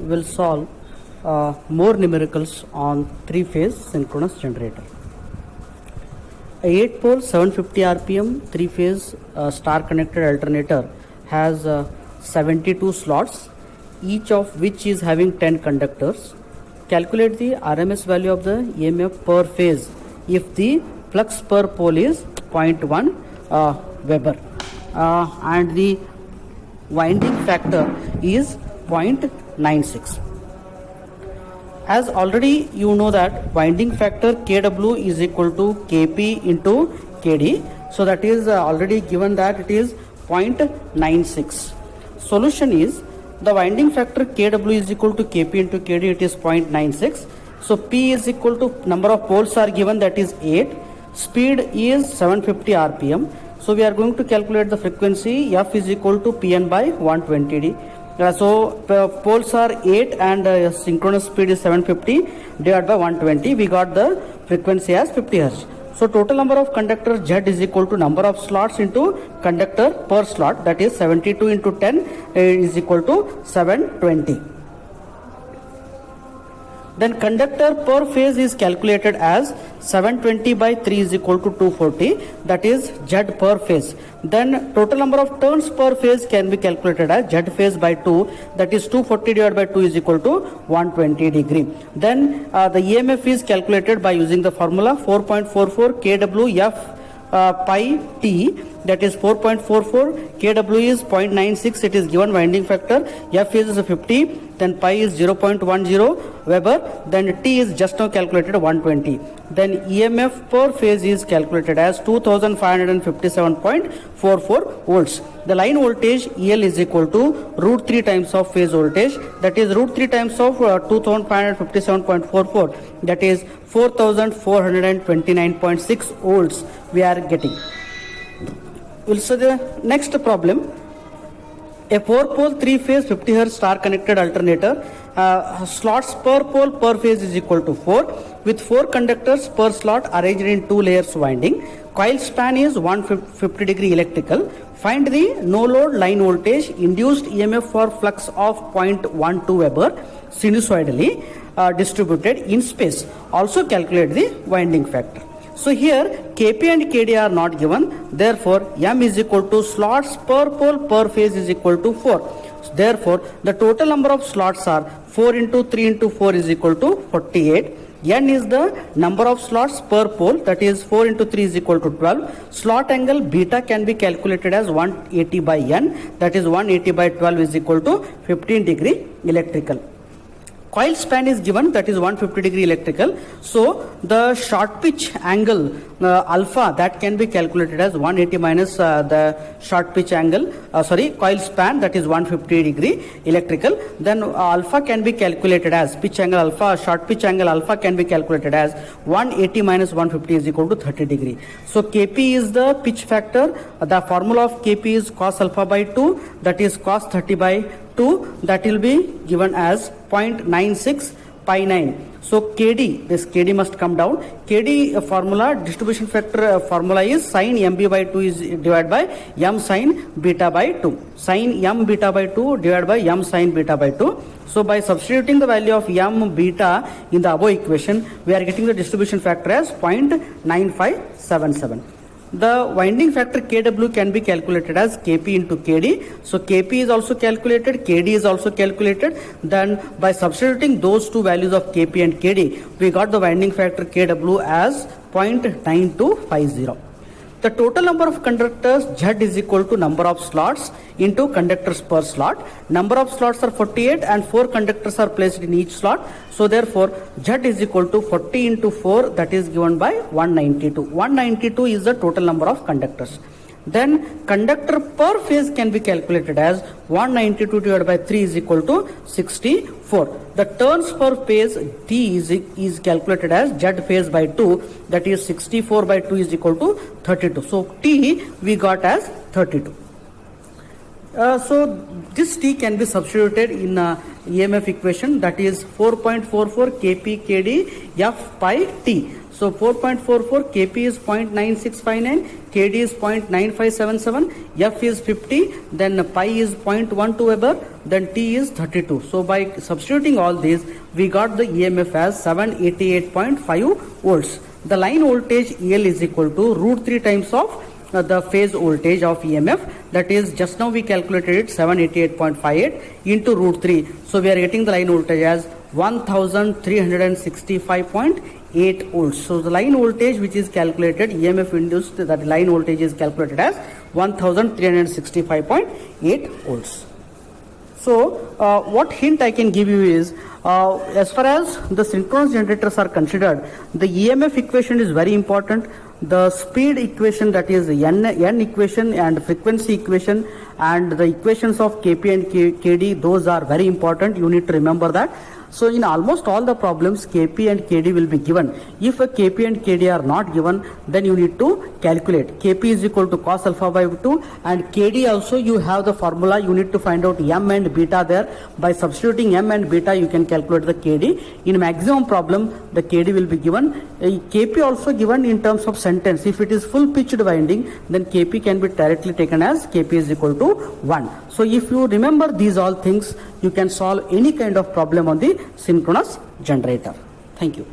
we'll solve more numericals on three-phase synchronous generator. A 8-pole 750 rpm three-phase star-connected alternator has 72 slots, each of which is having 10 conductors. Calculate the RMS value of the EMF per phase if the flux per pole is 0.1 Weber and the winding factor is 0.96. As already you know that winding factor Kw is equal to Kp into Kd. So that is already given that it is 0.96. Solution is the winding factor Kw is equal to Kp into Kd, it is 0.96. So P is equal to number of poles are given, that is 8. Speed is 750 rpm. So we are going to calculate the frequency F is equal to Pn by 120D. So poles are 8 and synchronous speed is 750 divided by 120. We got the frequency as 50 Hz. So total number of conductors Z is equal to number of slots into conductor per slot, that is 72 into 10 is equal to 720. Then conductor per phase is calculated as 720 by 3 is equal to 240, that is Z per phase. Then total number of turns per phase can be calculated as Z phase by 2, that is 240 divided by 2 is equal to 120 degree. Then the EMF is calculated by using the formula 4.44 kWf pi t, that is 4.44. Kw is 0.96, it is given winding factor. F is 50, then pi is 0.10 Weber, then T is just now calculated 120. Then EMF per phase is calculated as 2557.44 volts. The line voltage EL is equal to root 3 times of phase voltage, that is root 3 times of 2557.44, that is 4429.6 volts we are getting. We'll see the next problem. A 4-pole 3-phase 50 Hz star connected alternator, slots per pole per phase is equal to 4 with 4 conductors per slot arranged in 2 layers winding. Coil span is 150 degree electrical. Find the no load line voltage, induced EMF for flux of 0.12 Weber sinusoidally distributed in space. Also calculate the winding factor. So here Kp and Kd are not given, therefore M is equal to slots per pole per phase is equal to 4. Therefore the total number of slots are 4 into 3 into 4 is equal to 48. N is the number of slots per pole, that is 4 into 3 is equal to 12. Slot angle beta can be calculated as 180 by N, that is 180 by 12 is equal to 15 degree electrical. Coil span is given, that is 150 degree electrical. So the short pitch angle alpha, that can be calculated as 180 minus the short pitch angle, coil span, that is 150 degree electrical. Then alpha can be calculated as pitch angle alpha, short pitch angle alpha can be calculated as 180 minus 150 is equal to 30 degree. So Kp is the pitch factor. The formula of Kp is cos alpha by 2, that is cos 30 by 2, that will be given as 0.96 pi 9. So Kd, this Kd must come down. Kd formula, distribution factor formula is sin mb by 2 is divided by m sin beta by 2. Sin m beta by 2 divided by m sin beta by 2. So by substituting the value of m beta in the above equation, we are getting the distribution factor as 0.9577. The winding factor Kw can be calculated as Kp into Kd. So Kp is also calculated, Kd is also calculated. Then by substituting those two values of Kp and Kd, we got the winding factor Kw as 0.9250. The total number of conductors Z is equal to number of slots into conductors per slot. Number of slots are 48 and 4 conductors are placed in each slot. So therefore Z is equal to 40 into 4, that is given by 192. 192 is the total number of conductors. Then conductor per phase can be calculated as 192 divided by 3 is equal to 64. The turns per phase T is calculated as Z phase by 2, that is 64 by 2 is equal to 32. So T we got as 32. So this T can be substituted in EMF equation, that is 4.44 Kp Kd F by T. So 4.44 Kp is 0.9659, Kd is 0.9577, F is 50, then pi is 0.12 Weber, then T is 32. So by substituting all these, we got the EMF as 788.5 volts. The line voltage EL is equal to root 3 times of the phase voltage of EMF, that is just now we calculated it 788.58 into root 3. So we are getting the line voltage as 1365.8 volts. So the line voltage which is calculated, EMF induced, that line voltage is calculated as 1365.8 volts. So what hint I can give you is, as far as the synchronous generators are considered, the EMF equation is very important. The speed equation, that is N equation, and frequency equation, and the equations of Kp and Kd, those are very important. You need to remember that. So in almost all the problems, Kp and Kd will be given. If a Kp and Kd are not given, then you need to calculate. Kp is equal to cos alpha by 2, and Kd also you have the formula. You need to find out m and beta there. By substituting m and beta, you can calculate the Kd. In maximum problem, the Kd will be given. Kp also given in terms of sentence. If it is full pitched winding, then Kp can be directly taken as Kp is equal to 1. So if you remember these all things, you can solve any kind of problem on the synchronous generator. Thank you.